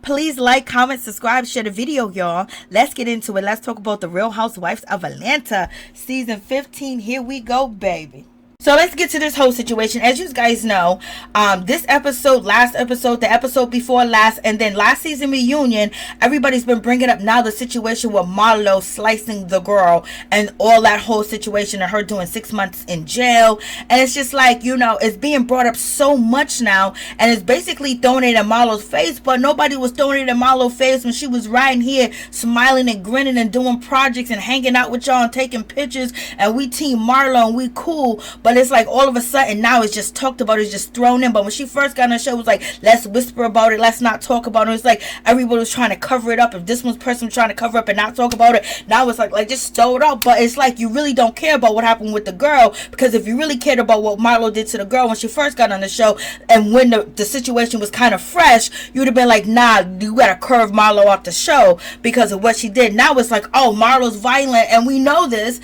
Please like, comment, subscribe, share the video, y'all. Let's get into it. Let's talk about the Real Housewives of Atlanta season 15. Here we go, baby. So let's get to this whole situation. As you guys know, this episode, last episode, the episode before last, and then last season reunion, everybody's been bringing up now the situation with Marlo slicing the girl and all that whole situation and her doing 6 months in jail. And it's just like, you know, it's being brought up so much now, and it's basically throwing it in Marlo's face, but nobody was throwing it in Marlo's face when she was riding here smiling and grinning and doing projects and hanging out with y'all and taking pictures, and we team Marlo and we cool. But it's like all of a sudden now it's just talked about, it's just thrown in. But when she first got on the show, it was like, let's whisper about it, let's not talk about it. It's like everybody was trying to cover it up. If this one person was trying to cover up and not talk about it, now it's like just throw it out. But it's like you really don't care about what happened with the girl, because if you really cared about what Marlo did to the girl when she first got on the show and when the situation was kind of fresh, you would have been like, nah, you gotta curve Marlo off the show because of what she did. Now it's like, oh, Marlo's violent, and we know this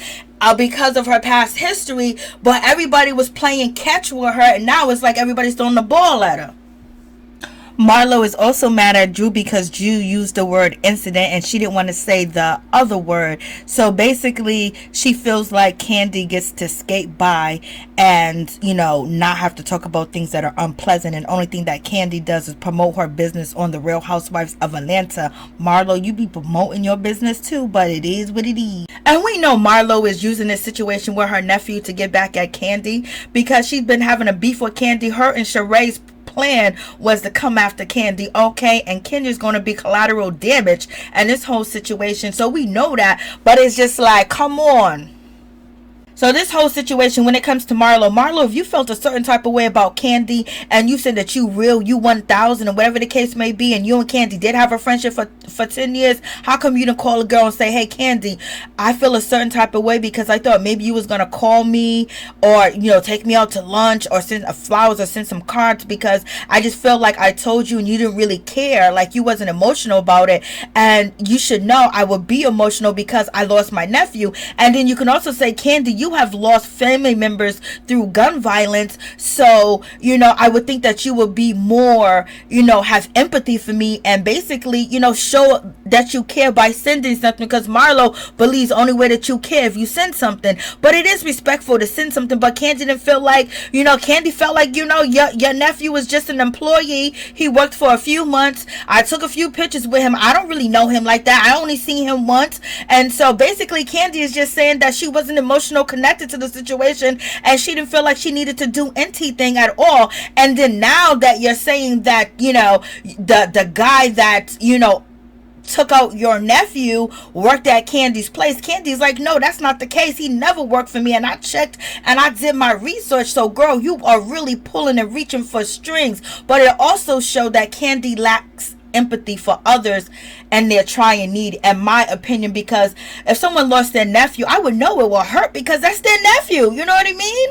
because of her past history, but everybody was playing catch with her, and now it's like everybody's throwing the ball at her. Marlo is also mad at Drew because Drew used the word incident and she didn't want to say the other word. So basically she feels like Kandi gets to skate by and, you know, not have to talk about things that are unpleasant, and only thing that Kandi does is promote her business on the Real Housewives of Atlanta. Marlo, you be promoting your business too, but it is what it is. And we know Marlo is using this situation with her nephew to get back at Kandi because she's been having a beef with Kandi. Her and Sheree's plan was to come after Kandi, okay, and Kenya's going to be collateral damage in this whole situation, so we know that. But it's just like, come on. So this whole situation, when it comes to Marlo, if you felt a certain type of way about Kandi and you said that you 1000 or whatever the case may be, and you and Kandi did have a friendship for 10 years, how come you didn't call a girl and say, hey Kandi, I feel a certain type of way because I thought maybe you was going to call me or, you know, take me out to lunch or send flowers or send some cards, because I just felt like I told you and you didn't really care, like you wasn't emotional about it. And you should know I would be emotional because I lost my nephew. And then you can also say, Kandi, you have lost family members through gun violence, so you know I would think that you would be more, you know, have empathy for me and basically, you know, show that you care by sending something, because Marlo believes the only way that you care if you send something. But it is respectful to send something. But Kandi didn't feel like, you know, Kandi felt like, you know, your nephew was just an employee. He worked for a few months. I took a few pictures with him. I don't really know him like that. I only seen him once. And so basically Kandi is just saying that she wasn't emotional connected to the situation and she didn't feel like she needed to do anything at all. And then now that you're saying that, you know, the guy that, you know, took out your nephew worked at Kandi's place, Kandi's like, no, that's not the case. He never worked for me, and I checked and I did my research. So girl, you are really pulling and reaching for strings. But it also showed that Kandi lacks empathy for others and their trying need, in my opinion, because if someone lost their nephew, I would know it will hurt because that's their nephew, you know what I mean?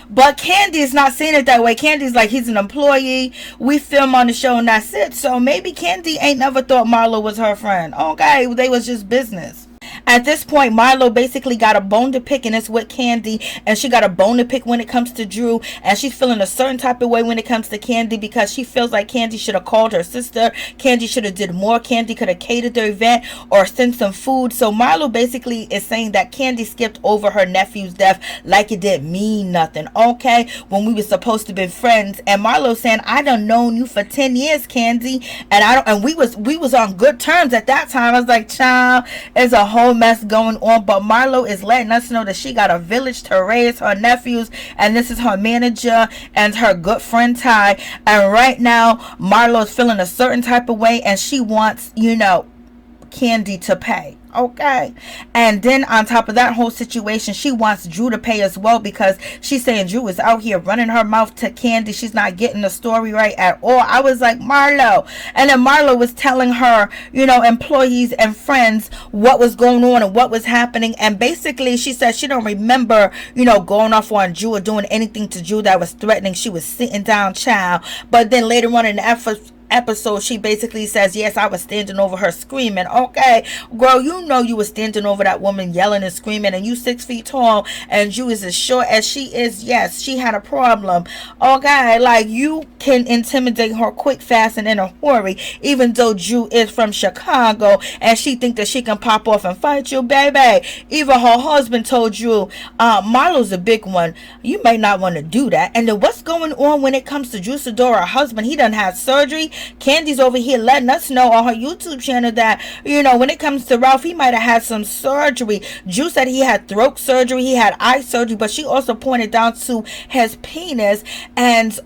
But Kandi is not seeing it that way. Kandi's like, he's an employee, we film on the show and that's it. So maybe Kandi ain't never thought Marlo was her friend, okay? They was just business. At this point, Marlo basically got a bone to pick, and it's with Kandi, and she got a bone to pick when it comes to Drew, and she's feeling a certain type of way when it comes to Kandi because she feels like Kandi should have called her sister. Kandi should have did more. Kandi could have catered the event or sent some food. So Marlo basically is saying that Kandi skipped over her nephew's death like it didn't mean nothing, okay, when we were supposed to be friends. And Marlo saying, I done known you for 10 years, Kandi, and we was on good terms at that time. I was like, child, it's a whole mess going on. But Marlo is letting us know that she got a village to raise her nephews, and this is her manager and her good friend Ty. And right now Marlo is feeling a certain type of way, and she wants, you know, Kandi to pay. Okay. And then on top of that whole situation, she wants Drew to pay as well, because she's saying Drew is out here running her mouth to Kandi. She's not getting the story right at all. I was like, Marlo. And then Marlo was telling her, you know, employees and friends what was going on and what was happening. And basically she said she don't remember, you know, going off on Drew or doing anything to Drew that was threatening. She was sitting down, child. But then later on in the episode, she basically says, yes, I was standing over her screaming. Okay, girl, you know you were standing over that woman yelling and screaming, and you 6 feet tall and you is as short as she is. Yes, she had a problem. Okay, like, you can intimidate her quick, fast, and in a hurry, even though Drew is from Chicago and she think that she can pop off and fight you, baby. Even her husband told Drew, Marlo's a big one, you may not want to do that. And then what's going on when it comes to Drew Sidora, her husband? He done had surgery. Candy's over here letting us know on her YouTube channel that, you know, when it comes to Ralph, he might have had some surgery. Drew said he had throat surgery, he had eye surgery, but she also pointed down to his penis. And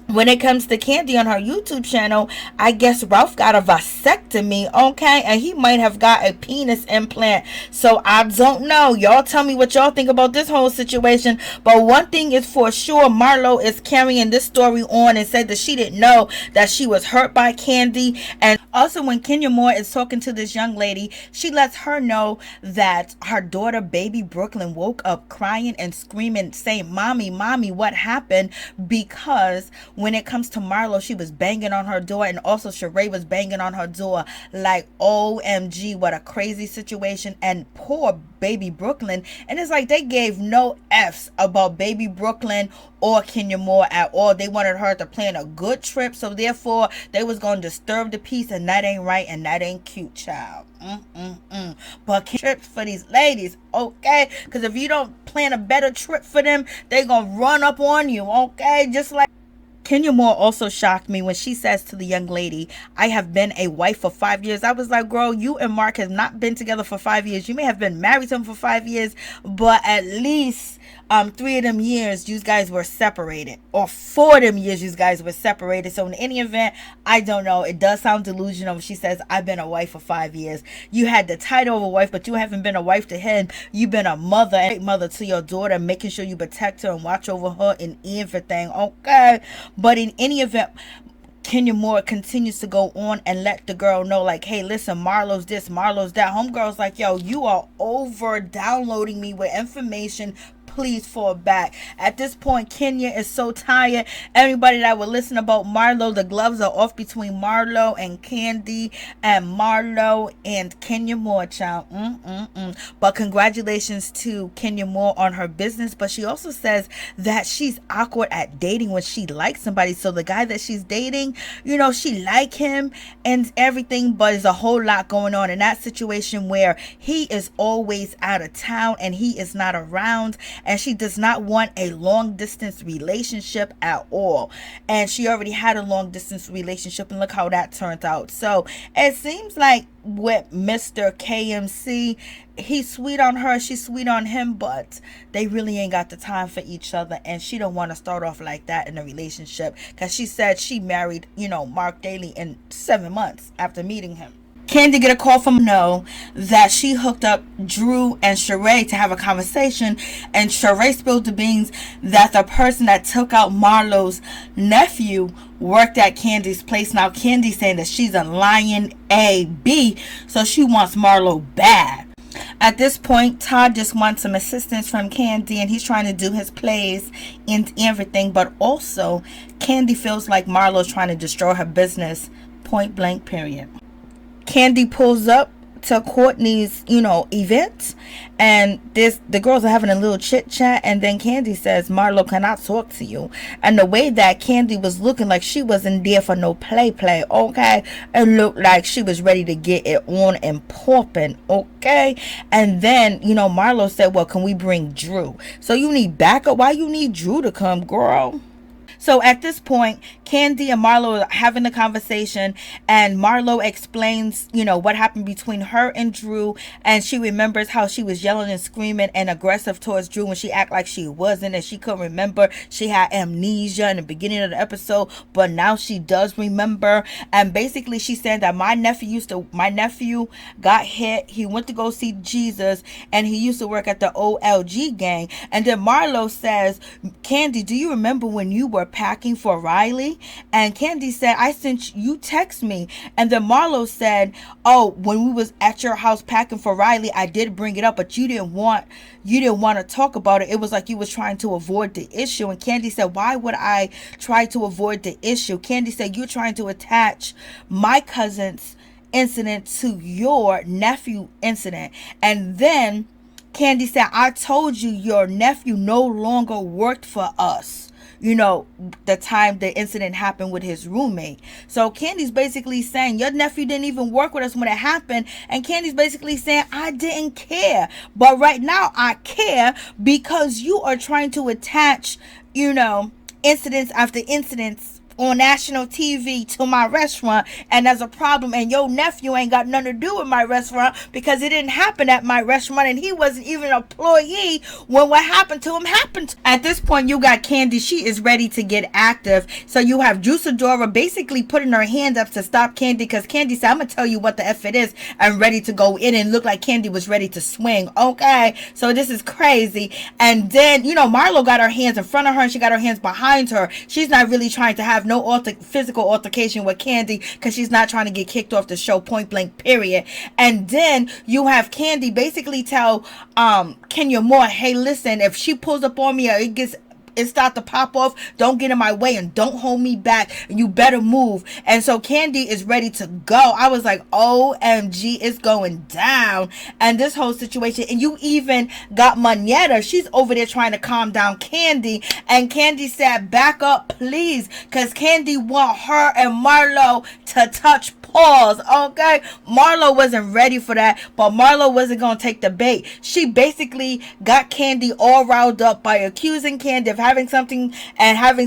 when it comes to Kandi on her YouTube channel, I guess Ralph got a vasectomy, okay? And he might have got a penis implant. So I don't know. Y'all tell me what y'all think about this whole situation. But one thing is for sure, Marlo is carrying this story on and said that she didn't know that she was hurt by Kandi. And also when Kenya Moore is talking to this young lady, she lets her know that her daughter, baby Brooklyn, woke up crying and screaming, saying, Mommy, Mommy, what happened? Because when it comes to Marlo, she was banging on her door, and also Sheree was banging on her door. Like, OMG, what a crazy situation. And poor baby Brooklyn. And it's like they gave no F's about baby Brooklyn or Kenya Moore at all. They wanted her to plan a good trip, so therefore they was going to disturb the peace, and that ain't right, and that ain't cute, child. But trips for these ladies, okay? Because if you don't plan a better trip for them, they gonna run up on you, okay? Just like Kenya Moore also shocked me when she says to the young lady, I have been a wife for 5 years. I was like, girl, you and Mark have not been together for 5 years. You may have been married to him for 5 years, but at least 3 of them years you guys were separated, or 4 of them years you guys were separated. So in any event, I don't know, it does sound delusional. She says, I've been a wife for 5 years. You had the title of a wife, but you haven't been a wife to him. You've been a mother to your daughter, making sure you protect her and watch over her and everything, okay? But in any event, Kenya Moore continues to go on and let the girl know, like, hey, listen, Marlo's this, Marlo's that. Homegirl's like, yo, you are over downloading me with information. Please fall back. At this point, Kenya is so tired. Everybody that would listen about Marlo, the gloves are off between Marlo and Kandi, and Marlo and Kenya Moore, child. But congratulations to Kenya Moore on her business. But she also says that she's awkward at dating when she likes somebody. So the guy that she's dating, you know, she like him and everything, but there's a whole lot going on in that situation where he is always out of town and he is not around. And she does not want a long distance relationship at all. And she already had a long distance relationship, and look how that turned out. So it seems like with Mr. KMC, he's sweet on her, she's sweet on him, but they really ain't got the time for each other. And she don't want to start off like that in a relationship, because she said she married, you know, Mark Daly in 7 months after meeting him. Kandi get a call from No that she hooked up Drew and Sheree to have a conversation, and Sheree spilled the beans that the person that took out Marlo's nephew worked at Candy's place. Now Candy's saying that she's a lying AB, so she wants Marlo bad. At this point, Todd just wants some assistance from Kandi, and he's trying to do his plays and everything, but also Kandi feels like Marlo's trying to destroy her business, point blank, period. Kandi pulls up to Courtney's, you know, event, and the girls are having a little chit chat, and then Kandi says, Marlo cannot talk to you. And the way that Kandi was looking, like she wasn't there for no play, okay? It looked like she was ready to get it on and popping, okay? And then, you know, Marlo said, well, can we bring Drew? So you need backup? Why you need Drew to come, girl? So at this point, Kandi and Marlo are having a conversation, and Marlo explains, you know, what happened between her and Drew, and she remembers how she was yelling and screaming and aggressive towards Drew when she acted like she wasn't, and she couldn't remember. She had amnesia in the beginning of the episode, but now she does remember. And basically she said that my nephew got hit, he went to go see Jesus, and he used to work at the OLG gang. And then Marlo says, Kandi, do you remember when you were packing for Riley? me? And Kandi said, I sent you text me. And then Marlo said, oh, when we was at your house packing for Riley, I did bring it up, but you didn't want to talk about it. It was like you was trying to avoid the issue. And Kandi said, why would I try to avoid the issue? Kandi said, you're trying to attach my cousin's incident to your nephew incident. And then Kandi said, I told you your nephew no longer worked for us. You know, the time the incident happened with his roommate. So Candy's basically saying, your nephew didn't even work with us when it happened. And Candy's basically saying, I didn't care. But right now I care because you are trying to attach, you know, incidents after incidents on national TV to my restaurant, and there's a problem, and your nephew ain't got nothing to do with my restaurant because it didn't happen at my restaurant, and he wasn't even an employee when what happened to him happened. At this point, you got Kandi. She is ready to get active. So you have Juisadora basically putting her hand up to stop Kandi, because Kandi said, I'm gonna tell you what the F it is. I'm ready to go in, and look like Kandi was ready to swing. Okay, so this is crazy. And then, you know, Marlo got her hands in front of her and she got her hands behind her. She's not really trying to have no physical altercation with Kandi because she's not trying to get kicked off the show, point blank, period. And then you have Kandi basically tell Kenya Moore, hey, listen, if she pulls up on me or it start to pop off, don't get in my way and don't hold me back. You better move. And so Kandi is ready to go. I was like, OMG, it's going down. And this whole situation, and you even got Manetta. She's over there trying to calm down Kandi. And Kandi said, back up, please. Because Kandi want her and Marlo to touch pause. Okay? Marlo wasn't ready for that. But Marlo wasn't going to take the bait. She basically got Kandi all riled up by accusing Kandi of having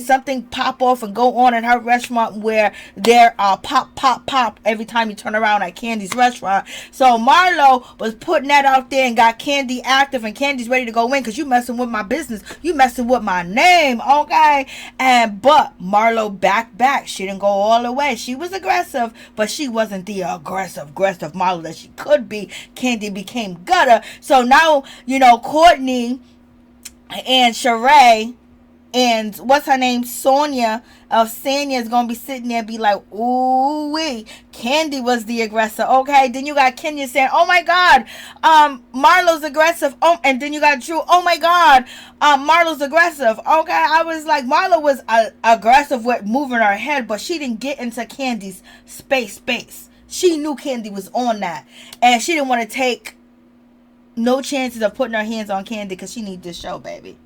something pop off and go on in her restaurant where there are pop every time you turn around at Kandi's restaurant. So Marlo was putting that out there and got Kandi active, and Kandi's ready to go in because you messing with my business, you messing with my name, okay? But Marlo back. She didn't go all the way. She was aggressive, but she wasn't the aggressive Marlo that she could be. Kandi became gutter. So now, you know, Courtney and Sheree and what's her name, Sonia is gonna be sitting there and be like, ooh wee, Kandi was the aggressor. Okay, then you got Kenya saying, oh my god, Marlo's aggressive. Oh, and then you got Drew, oh my god, Marlo's aggressive. Okay, I was like, Marlo was aggressive with moving her head, but she didn't get into Kandi's space. She knew Kandi was on that, and she didn't want to take no chances of putting her hands on Kandi because she needs this show, baby.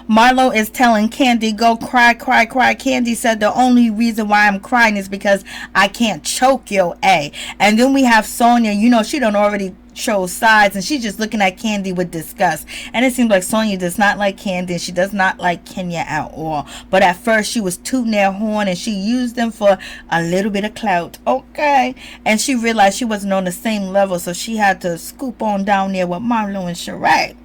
Marlo is telling Kandi, go cry. Kandi said, the only reason why I'm crying is because I can't choke your A. And then we have Sonia, you know, she done already chose sides, and she's just looking at Kandi with disgust. And it seems like Sonia does not like Kandi, and she does not like Kenya at all. But at first she was tooting their horn, and she used them for a little bit of clout, okay? And she realized she wasn't on the same level, so she had to scoop on down there with Marlo and Sheree.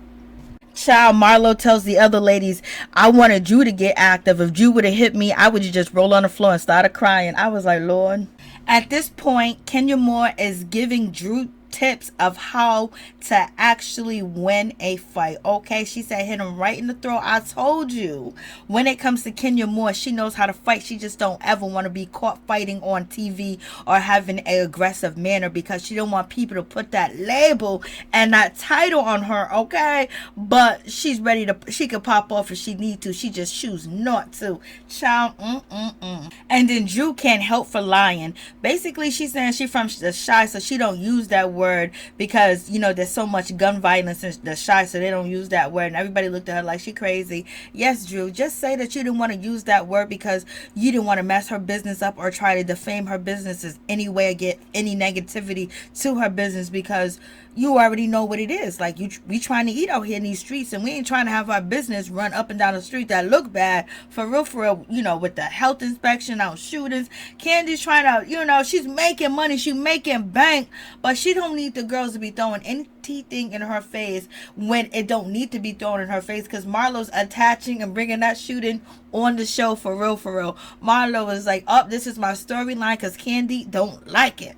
Child, Marlo tells the other ladies, I wanted Drew to get active. If Drew would have hit me, I would have just rolled on the floor and started crying. I was like, Lord. At this point, Kenya Moore is giving Drew tips of how to actually win a fight. Okay, she said hit him right in the throat. I told you, when it comes to Kenya Moore, she knows how to fight. She just don't ever want to be caught fighting on TV or having an aggressive manner, because she don't want people to put that label and that title on her. Okay, but she's ready to, she could pop off if she need to. She just choose not to. Child, And then Drew can't help for lying. Basically, she's saying she from the Shy, so she don't use that word because, you know, there's so much gun violence in the Shy, so they don't use that word. And everybody looked at her like she crazy. Yes, Drew, just say that you didn't want to use that word because you didn't want to mess her business up or try to defame her businesses any way or get any negativity to her business, because you already know what it is. Like, we trying to eat out here in these streets, and we ain't trying to have our business run up and down the street that look bad, for real, you know, with the health inspection, out shootings. Kandi's trying to, you know, she's making money, she making bank, but she don't need the girls to be throwing anything in her face when it don't need to be thrown in her face, because Marlo's attaching and bringing that shooting on the show, for real. Marlo is like, this is my storyline because Kandi don't like it.